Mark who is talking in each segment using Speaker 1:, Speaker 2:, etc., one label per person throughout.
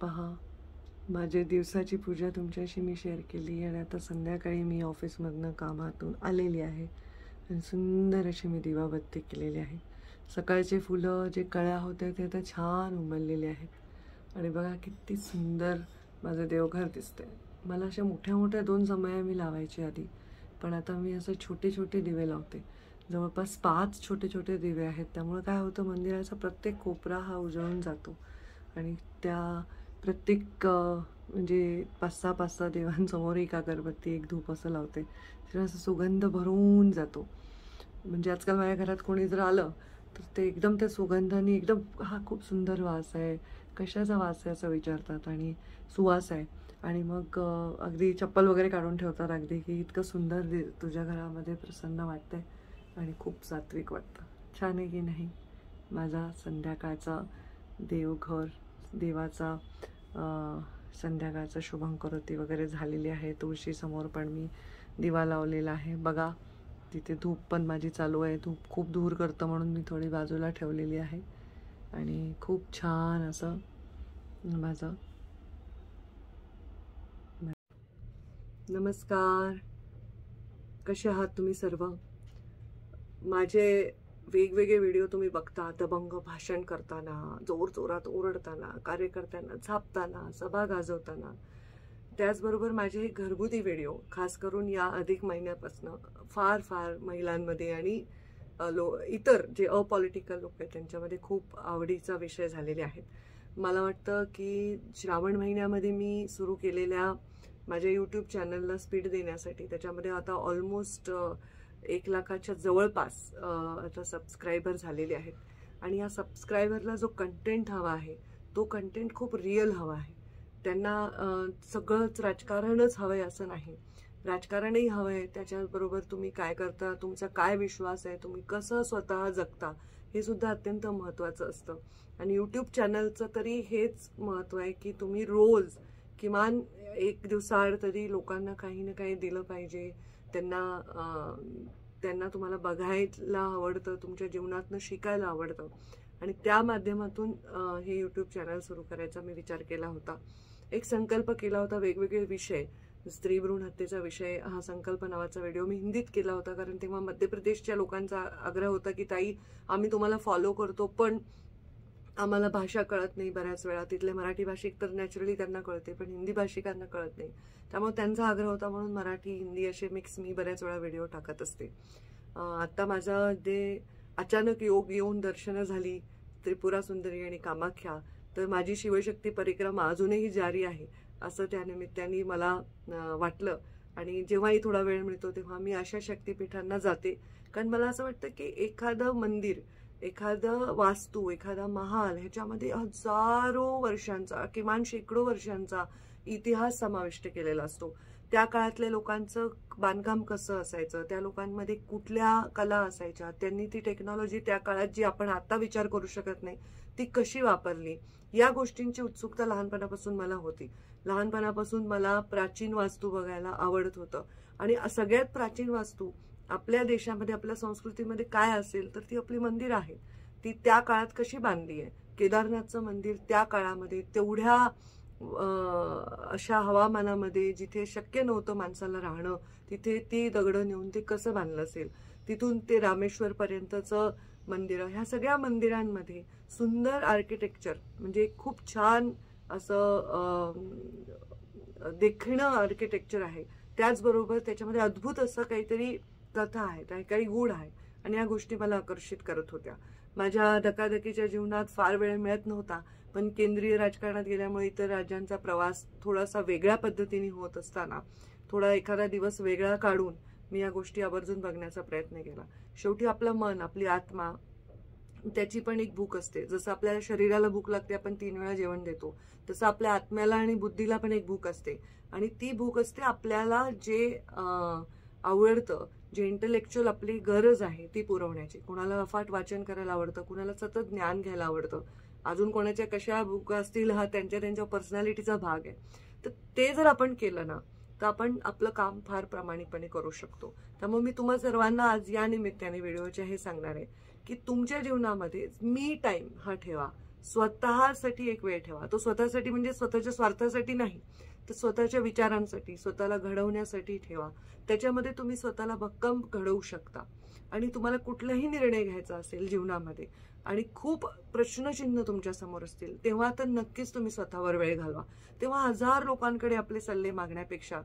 Speaker 1: पहा, माझ्या दिवसाची पूजा तुमच्याशी मी शेअर केली आणि आता संध्याकाळी मी ऑफिसमधनं कामातून आलेली आहे आणि सुंदर अशी मी दिवाबत्ती केलेली आहे. सकाळचे फुलं जे कळ्या होत्या ते आता छान उमललेले आहेत आणि बघा किती सुंदर माझं देवघर दिसतंय. मला अशा मोठ्या मोठ्या 2 समया मी लावायची आधी, पण आता मी असं छोटे छोटे दिवे लावते. जवळपास 5 छोटे छोटे दिवे आहेत. त्यामुळे काय होतं, मंदिराचा प्रत्येक कोपरा हा उजळून जातो आणि त्या प्रत्येक म्हणजे 5-6 देवांसमोर एक अगरबत्ती, एक धूप असं लावते. तर असं सुगंध भरून जातो. म्हणजे आजकाल माझ्या घरात कोणी जर आलं तर ते एकदम त्या सुगंधाने एकदम हा खूप सुंदर वास आहे, कशाचा वास आहे असं विचारतात आणि सुवास आहे. आणि मग अगदी चप्पल वगैरे काढून ठेवतात अगदी, की इतकं सुंदर तुझ्या घरामध्ये प्रसन्न वाटतंय आणि खूप सात्विक वाटतं. छान आहे की नाही? माझा संध्याकाळचा देवघर, देवाचा संध्याकाळचा शुभंकरोती वगैरे झालेली आहे. तुळशीसमोर पण मी दिवा लावलेला आहे. बघा तिथे धूप पण माझी चालू आहे. धूप खूप दूर करतं म्हणून मी थोडी बाजूला ठेवलेली आहे आणि खूप छान असं माझं. नमस्कार, कसे आहात तुम्ही सर्व? माझे वेगवेगळे व्हिडिओ तुम्ही बघता, दबंग भाषण करताना, जोरजोरात ओरडताना, कार्यकर्त्यांना झापताना, सभा गाजवताना. त्याचबरोबर माझे घरगुती व्हिडिओ खास करून या अधिक महिन्यापासून फार फार महिलांमध्ये आणि इतर जे अपॉलिटिकल लोक आहेत त्यांच्यामध्ये खूप आवडीचा विषय झालेले आहेत. मला वाटतं की श्रावण महिन्यामध्ये मी सुरू केलेल्या माझ्या यूट्यूब चॅनलला स्पीड देण्यासाठी त्याच्यामध्ये आता ऑलमोस्ट 1 लाखाच्या जवळपास आता सबस्क्रायबर झालेले आहेत. आणि या सबस्क्रायबरला जो कंटेंट हवा आहे तो कंटेंट खूप रिअल हवा आहे. त्यांना सगळंच राजकारणच हवं आहे असं नाही, राजकारणही हवं आहे, त्याच्याबरोबर तुम्ही काय करता, तुमचा काय विश्वास आहे, तुम्ही कसं स्वतः जगता हे सुद्धा अत्यंत महत्त्वाचं असतं. आणि यूट्यूब चॅनलचं तरी हेच महत्त्व आहे की तुम्ही रोज किमान 1 दिवसाआड तरी लोकांना काही ना काही दिलं पाहिजे. त्यांना तुम्हाला बघायला आवडतं, तुमच्या जीवनातनं शिकायला आवडतं आणि त्या माध्यमातून हे यूट्यूब चॅनल सुरू करायचा मी विचार केला होता. एक संकल्प केला होता, वेगवेगळे विषय, स्त्री भ्रूण हत्येचा विषय, हा संकल्प नावाचा व्हिडिओ मी हिंदीत केला होता. कारण तेव्हा मध्य प्रदेशच्या लोकांचा आग्रह होता की ताई आम्ही तुम्हाला फॉलो करतो पण आम्हाला भाषा कळत नाही. बऱ्याच वेळा तिथले मराठी भाषिक तर नॅचरली त्यांना कळते पण हिंदी भाषिकांना कळत नाही. त्यामुळे त्यांचा आग्रह होता म्हणून मराठी हिंदी असे मिक्स मी बऱ्याच वेळा व्हिडिओ टाकत असते. आत्ता माझा जे अचानक योग येऊन दर्शनं झाली त्रिपुरा सुंदरी आणि कामाख्या, तर माझी शिवशक्ती परिक्रमा अजूनही जारी आहे असं त्या निमित्ताने मला वाटलं. आणि जेव्हाही थोडा वेळ मिळतो तेव्हा मी अशा शक्तिपीठांना जाते. कारण मला असं वाटतं की एखादं मंदिर, एखादं वास्तू, एखादा महाल ह्याच्यामध्ये हजारो वर्षांचा, किमान शेकडो वर्षांचा इतिहास समाविष्ट केलेला असतो. त्या काळातल्या लोकांचं बांधकाम कसं असायचं, त्या लोकांमध्ये कुठल्या कला असायच्या, त्यांनी ती टेक्नॉलॉजी त्या काळात जी आपण आता विचार करू शकत नाही ती कशी वापरली, या गोष्टींची उत्सुकता लहानपणापासून मला होती. लहानपणापासून मला प्राचीन वास्तू बघायला आवडत होतं. आणि सगळ्यात प्राचीन वास्तू आपल्या देशामध्ये, आपल्या संस्कृतीमध्ये काय असेल तर ती आपली मंदिर आहे. ती त्या काळात कशी बांधली आहे. केदारनाथचं मंदिर त्या काळामध्ये तेवढ्या अशा हवामानामध्ये जिथे शक्य नव्हतं माणसाला राहणं, तिथे ती दगडं नेऊन ते कसं बांधलं असेल. तिथून ते रामेश्वर पर्यंतचं मंदिरं, ह्या सगळ्या मंदिरांमध्ये सुंदर आर्किटेक्चर, म्हणजे खूप छान असं देखणं आर्किटेक्चर आहे. त्याचबरोबर त्याच्यामध्ये अद्भुत असं काहीतरी कथा आहे, काही गूढ आहे. आणि या गोष्टी मला आकर्षित करत होत्या. माझ्या धकाधकीच्या जीवनात फार वेळ मिळत नव्हता, पण केंद्रीय राजकारणात गेल्यामुळे इतर राज्यांचा प्रवास थोडासा वेगळ्या पद्धतीने होत असताना थोडा एखादा दिवस वेगळा काढून मी या गोष्टी आवर्जून बघण्याचा प्रयत्न केला. शेवटी आपलं मन, आपली आत्मा, त्याची पण एक भूक असते. जसं आपल्याला शरीराला भूक लागते, आपण 3 वेळा जेवण देतो, तसं आपल्या आत्म्याला आणि बुद्धीला पण एक भूक असते. आणि ती भूक असते आपल्याला जे आवडतं, जे इंटेलेक्च्युअल आपली गरज आहे ती पुरवण्याची. कुणाला अफाट वाचन करायला आवडतं, कुणाला सतत ज्ञान घ्यायला आवडतं, अजून कोणाच्या कशा भूक असतील हा त्यांच्या पर्सनॅलिटीचा भाग आहे. तर ते जर आपण केलं ना तर आपण आपलं काम फार प्रामाणिकपणे करू शकतो. त्यामुळे मी तुम्हा सर्वांना आज या निमित्ताने व्हिडिओचे हे सांगणार आहे की तुमच्या जीवनामध्ये मी टाइम हा ठेवा. स्वतःसाठी एक वेळ ठेवा. तो स्वतःसाठी म्हणजे स्वतःच्या स्वार्थासाठी नाही, तर स्वतःच्या विचारांसाठी, स्वतःला घडवण्यासाठी ठेवा. त्याच्यामध्ये तुम्ही स्वतःला भक्कम घडवू शकता. आणि तुम्हाला कुठलाही निर्णय घ्यायचा असेल जीवनामध्ये आणि खूप प्रश्नचिन्ह तुमच्या समोर असतील, तेव्हा तर नक्कीच तुम्ही स्वतःवर वेळ घालवा. तेव्हा 1000 लोकांकडे आपले सल्ले मागण्यापेक्षा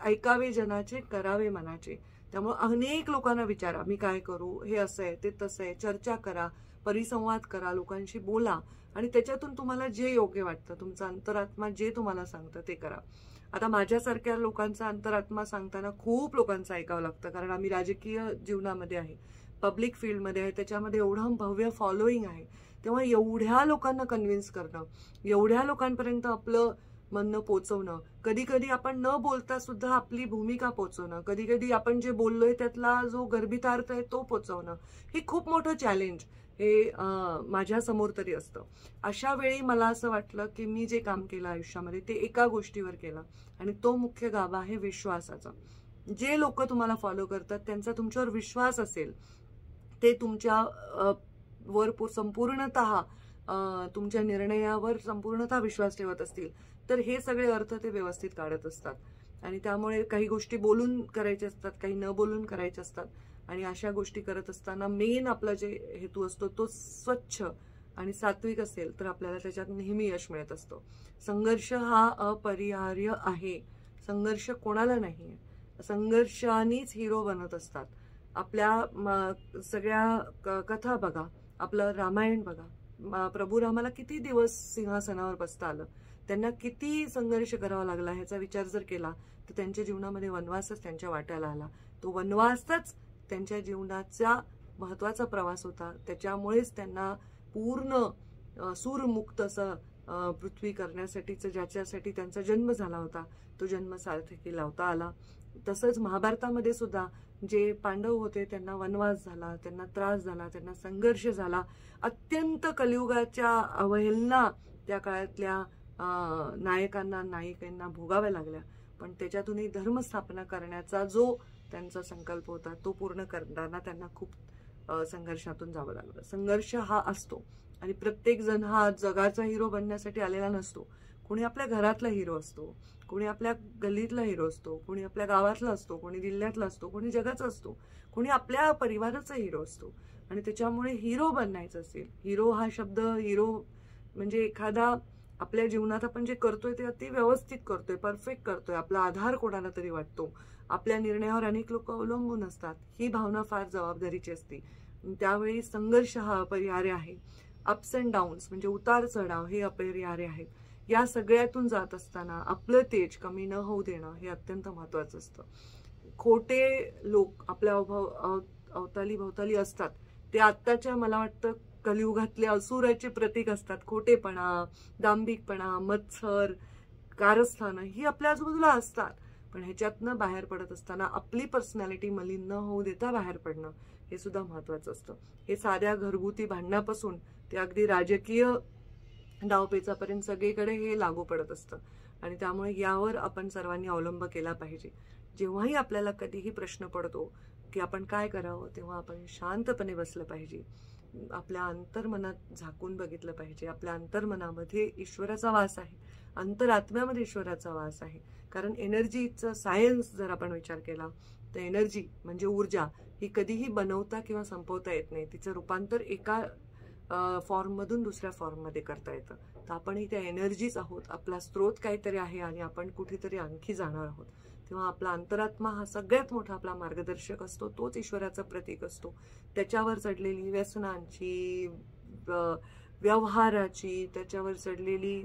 Speaker 1: ऐकावे जनाचे, करावे मनाचे. त्यामुळे अनेक लोकांना विचारा, मी काय करू, हे असं आहे, ते तसं आहे, चर्चा करा, परिसंवाद करा, लोकांशी बोला आणि त्याच्यातून तुम्हाला जे योग्य वाटतं, तुमचा अंतरात्मा जे तुम्हाला सांगतं ते करा. आता माझ्यासारख्या लोकांचा अंतरात्मा सांगताना खूप लोकांचं ऐकावं लागतं, कारण आम्ही राजकीय जीवनामध्ये आहे, पब्लिक फील्डमध्ये आहे, त्याच्यामध्ये एवढं भव्य फॉलोईंग आहे. तेव्हा एवढ्या लोकांना कन्व्हिन्स करणं, एवढ्या लोकांपर्यंत आपलं म्हणणं पोचवणं, कधी कधी आपण न बोलता सुद्धा आपली भूमिका पोचवणं, कधी कधी आपण जे बोललोय त्यातला जो गर्भितार्थ आहे तो पोचवणं, हे खूप मोठं चॅलेंज हे माझ्या समोर तरी असतं. अशा वेळी मला असं वाटलं की मी जे काम केलं आयुष्यामध्ये ते एका गोष्टीवर केलं आणि तो मुख्य गाभा आहे विश्वासाचा. जे लोक तुम्हाला फॉलो करतात त्यांचा तुमच्यावर विश्वास असेल, ते तुमच्या वर संपूर्णतः तुमच्या निर्णयावर संपूर्णतः विश्वास ठेवत असतील, तर हे सगळे अर्थ ते व्यवस्थित काढत असतात. आणि त्यामुळे काही गोष्टी बोलून करायच्या असतात, काही न बोलून करायच्या असतात. आणि अशा गोष्टी करत असताना मेन आपला जे हेतू असतो तो स्वच्छ आणि सात्विक असेल तर आपल्याला त्याच्यात नेहमी यश मिळत असतो. संघर्ष हा अपरिहार्य आहे. संघर्ष कोणाला नाही. संघर्षानेच हिरो बनत असतात. आपल्या सगळ्या कथा बघा, आपलं रामायण बघा, प्रभू रामाला किती दिवस सिंहासनावर बसता आलं, त्यांना किती संघर्ष करावा लागला ह्याचा विचार जर केला तर त्यांच्या जीवनामध्ये वनवासच त्यांच्या वाट्याला आला. तो वनवासच त्यांच्या जीवनाचा महत्वाचा प्रवास होता. त्याच्यामुळेच त्यांना पूर्ण सूरमुक्त असं पृथ्वी करण्यासाठीच ज्याच्यासाठी त्यांचा जन्म झाला होता तो जन्म सार्थकी लावता आला. तसंच महाभारतामध्ये सुद्धा जे पांडव होते त्यांना वनवास झाला, त्यांना त्रास झाला, त्यांना संघर्ष झाला, अत्यंत कलियुगाच्या अवहेलना त्या काळातल्या नायकांना नायिकांना भोगाव्या लागल्या. पण त्याच्यातूनही धर्मस्थापना करण्याचा जो त्यांचा संकल्प होता तो पूर्ण करताना त्यांना खूप संघर्षातून जावं लागलं. संघर्ष हा असतो आणि प्रत्येक जण हा जगाचा हिरो बनण्यासाठी आलेला नसतो. कोणी आपल्या घरातला हिरो असतो, कोणी आपल्या गल्लीतला हिरो असतो, कोणी आपल्या गावातला असतो, कोणी जिल्ह्यातला असतो, कोणी जगाचा असतो, कोणी आपल्या परिवाराचा हिरो असतो. आणि त्याच्यामुळे हिरो बनायचं असेल, हिरो हा शब्द, हिरो म्हणजे एखादा आपल्या जीवनात आपण जे करतोय ते अति व्यवस्थित करतोय, परफेक्ट करतोय, आपला आधार कोणाला तरी वाटतो, आपल्या निर्णयावर अनेक लोक अवलंबून असतात, ही भावना फार जबाबदारीची असते. त्यावेळी संघर्ष हा अपरिहार्य आहे. अप्स अँड डाऊन्स म्हणजे उतार चढाव हे अपरिहार्य आहेत. या सगळ्यातून जात असताना आपलं तेज कमी न होऊ देणं हे अत्यंत महत्वाचं असतं. खोटे लोक आपल्या अवताली भोवताली असतात, ते आत्ताच्या मला वाटतं कलियुगातले असुराचे प्रतीक असतात. खोटेपणा, दांभिकपणा, मत्सर, कारस्थानं ही आपल्या आजूबाजूला असतात. पण ह्याच्यातनं बाहेर पडत असताना आपली पर्सनॅलिटी मलिन न होऊ देता बाहेर पडणं हे सुद्धा महत्वाचं असतं. हे साध्या घरगुती भांडणापासून ते अगदी राजकीय डावपेचापर्यंत सगळीकडे हे लागू पडत असतं. आणि त्यामुळे यावर आपण सर्वांनी अवलंब केला पाहिजे. जेव्हाही आपल्याला कधीही प्रश्न पडतो की आपण काय करावं, तेव्हा आपण शांतपणे बसलं पाहिजे, आपल्या अंतर्मनात झाकून बघितलं पाहिजे. आपल्या अंतर्मनामध्ये ईश्वराचा वास आहे, अंतरात्म्यामध्ये ईश्वराचा वास आहे. कारण एनर्जीचा सायन्स जर आपण विचार केला तर एनर्जी म्हणजे ऊर्जा ही कधीही बनवता किंवा संपवता येत नाही. तिचं रूपांतर एका फॉर्ममधून दुसऱ्या फॉर्ममध्ये करता येतं. तर आपणही त्या एनर्जीच आहोत. आपला स्रोत काहीतरी आहे आणि आपण कुठेतरी आणखी जाणार आहोत. तेव्हा आपला अंतरात्मा हा सगळ्यात मोठा आपला मार्गदर्शक असतो, तोच ईश्वराचं प्रतीक असतो. त्याच्यावर चढलेली व्यसनांची, व्यवहाराची, त्याच्यावर चढलेली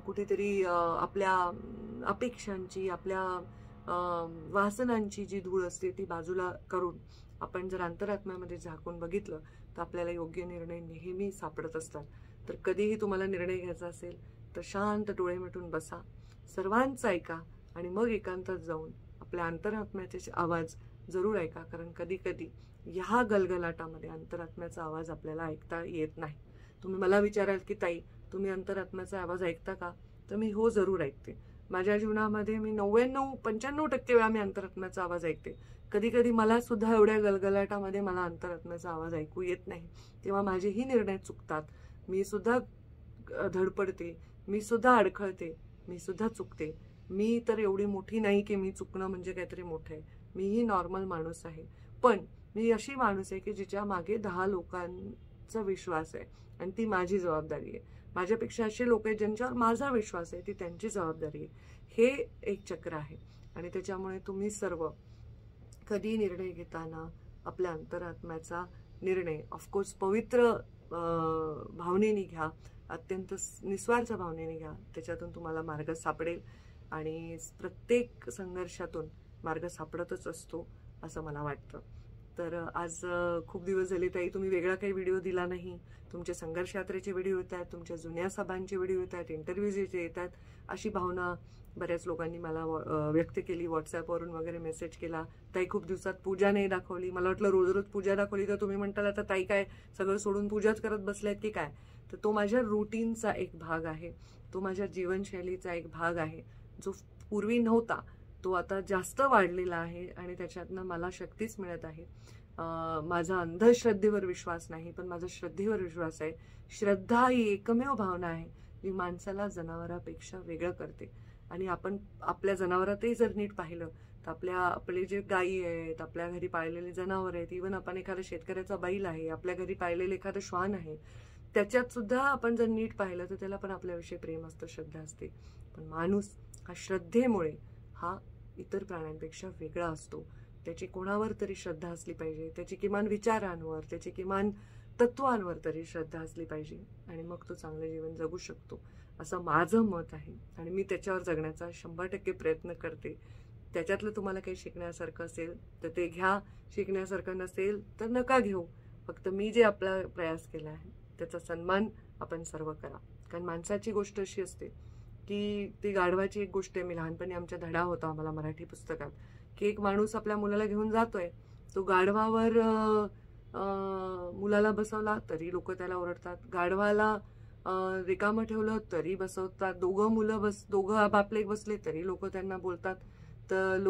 Speaker 1: कुठेतरी आपल्या अपेक्षांची, आपल्या वासनांची जी धूळ असते ती बाजूला करून आपण जर अंतरात्म्यामध्ये झाकून बघितलं तर आपल्याला योग्य निर्णय नेहमी सापडत असतात. तर कधीही तुम्हाला निर्णय घ्यायचा असेल तर शांत डोळे मिटून बसा, सर्वांचं ऐका आणि मग एकांतात जाऊन आपल्या अंतरात्म्याचे आवाज जरूर ऐका. कारण कधी कधी ह्या गलगलाटामध्ये अंतरात्म्याचा आवाज आपल्याला ऐकता येत नाही. तुम्ही मला विचाराल की ताई तुम्ही अंतरात्म्याचा आवाज ऐकता का, तर मी हो जरूर ऐकते. माझ्या जीवनामध्ये मी 95% वेळा मी अंतरात्म्याचा आवाज ऐकते. कधी कधी मला सुद्धा एवढ्या गलगलाटामध्ये मला अंतरात्म्याचा आवाज ऐकू येत नाही, तेव्हा माझेही निर्णय चुकतात. मी सुद्धा धडपडते, मी सुद्धा अडखळते, मी सुद्धा चुकते. मी तर एवढी मोठी नाही की मी चुकणं म्हणजे काहीतरी मोठं आहे. मीही नॉर्मल माणूस आहे. पण मी अशी माणूस आहे की जिच्या मागे 10 लोकांचा विश्वास आहे आणि ती माझी जबाबदारी आहे. माझ्यापेक्षा असे लोक आहेत ज्यांच्यावर माझा विश्वास आहे, ती त्यांची जबाबदारी आहे. हे एक चक्र आहे. आणि त्याच्यामुळे तुम्ही सर्व कधी निर्णय घेताना आपल्या अंतरात्म्याचा निर्णय ऑफकोर्स पवित्र भावनेने घ्या, अत्यंत निस्वार्थ भावनेने घ्या. त्याच्यातून तुम्हाला मार्ग सापडेल आणि प्रत्येक संघर्षातून मार्ग सापडतच असतो असं मला वाटतं. तर आज खूप दिवस झाले ताई तुम्ही वेगळा काही व्हिडिओ दिला नाही. तुमचे संघर्ष यात्रेचे व्हिडिओ येत आहेत, तुमच्या जुन्या सभांचे व्हिडिओ येत आहेत, इंटरव्ह्यूज येत आहेत. अशी भावना बऱ्याच लोकांनी मला व्यक्त केली, व्हॉट्सॲपवरून वगैरे मेसेज केला. ताई खूप दिवसात पूजा नाही दाखवली. मला वाटलं रोज रोज पूजा दाखवली तर तुम्ही म्हणताल आता ताई काय सगळं सोडून पूजाच करत बसल्यात की काय. तर तो माझ्या रुटीनचा एक भाग आहे, तो माझ्या जीवनशैलीचा एक भाग आहे, जो पूर्वी नव्हता तो आता जास्त वाढलेला आहे आणि त्याच्यातनं मला शक्तीच मिळत आहे. माझा अंधश्रद्धेवर विश्वास नाही, पण माझा श्रद्धेवर विश्वास आहे. श्रद्धा ही एकमेव भावना आहे जी माणसाला जनावरापेक्षा वेगळं करते. आणि आपण आपल्या जनावरातही जर नीट पाहिलं तर आपले जे गायी आहेत, आपल्या घरी पाळलेले जनावर आहेत, इव्हन आपण एखादा शेतकऱ्याचा बैल आहे, आपल्या घरी पाळलेलं एखादं श्वान आहे, त्याच्यात सुद्धा आपण जर नीट पाहिलं तर त्याला पण आपल्याविषयी प्रेम असतं, श्रद्धा असते. पण माणूस हा श्रद्धेमुळे हा इतर प्राण्यांपेक्षा वेगळा असतो. त्याची कोणावर तरी श्रद्धा असली पाहिजे, त्याची किमान विचारांवर, त्याची किमान तत्वांवर तरी श्रद्धा असली पाहिजे आणि मग तो चांगलं जीवन जगू शकतो असं माझं मत आहे. आणि मी त्याच्यावर जगण्याचा 100% प्रयत्न करते. त्याच्यातलं तुम्हाला काही शिकण्यासारखं असेल तर ते घ्या, शिकण्यासारखं नसेल तर नका घेऊ. फक्त मी जे आपला प्रयास केला आहे त्याचा सन्मान आपण सर्व करा. कारण माणसाची गोष्ट अशी असते की ती गाढवाची एक गोष्ट आहे. मी लहानपणी आमच्या धडा होता आम्हाला मराठी पुस्तकात की एक माणूस आपल्या मुलाला घेऊन जातोय, तो गाढवावर मुलाला बसवला तरी लोक त्याला ओरडतात, गाढवाला रिकामं ठेवलं तरी बसवतात, दोघं बापलेक बसले तरी लोक त्यांना बोलतात, तर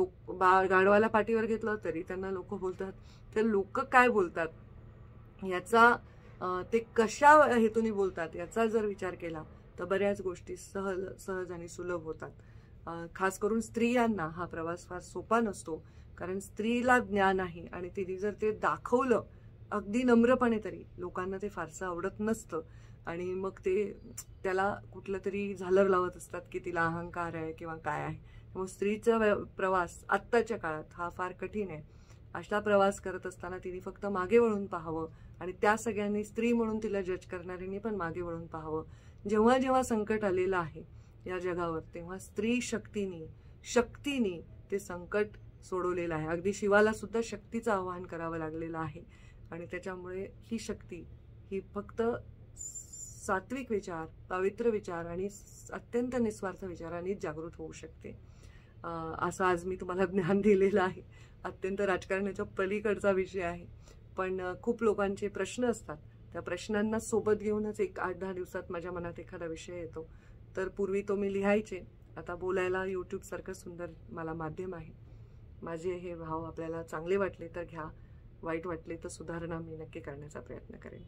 Speaker 1: गाढवाला पाठीवर घेतलं तरी त्यांना लोक बोलतात. तर लोक काय बोलतात याचा ते कशा हेतूने बोलतात याचा जर विचार केला तर बऱ्याच गोष्टी सहज आणि सुलभ होतात. खास करून स्त्रियांना हा प्रवास फार सोपा नसतो, कारण स्त्रीला ज्ञान आहे आणि तिने जर ते दाखवलं अगदी नम्रपणे तरी लोकांना ते फारसं आवडत नसतं आणि मग ते त्याला कुठलं तरी झालर लावत असतात की तिला अहंकार आहे किंवा काय आहे. त्यामुळे स्त्रीचा प्रवास आत्ताच्या काळात हा फार कठीण आहे. अशा प्रवास करत असताना तिने फक्त मागे वळून पाहावं आणि त्या सगळ्यांनी स्त्री म्हणून तिला जज करणाऱ्यांनी पण मागे वळून पाहावं. जेव्हा जेव्हा संकट आलेलं आहे या जगावर तेव्हा स्त्री शक्तीने ते संकट सोडवलेलं आहे. अगदी शिवाला सुद्धा शक्तीचं आवाहन करावं लागलेलं आहे आणि त्याच्यामुळे ही शक्ती ही फक्त सात्विक विचार, पवित्र विचार आणि अत्यंत निस्वार्थ विचारांनी जागृत होऊ शकते. असं आज मी तुम्हाला ज्ञान दिलेलं आहे. अत्यंत राजकारणाच्या पलीकडचा विषय आहे, पण खूप लोकांचे प्रश्न असतात. त्या प्रश्नांना सोबत घेऊनच एक 8-10 दिवसात माझ्या मनात एखादा विषय येतो. तर पूर्वी तो मी लिहायचे, आता बोलायला YouTube सारखं सुंदर मला माध्यम आहे. माझे हे भाव आपल्याला चांगले वाटले तर घ्या, वाईट वाटले तर सुधारणा मी नक्की करण्याचा प्रयत्न करेन.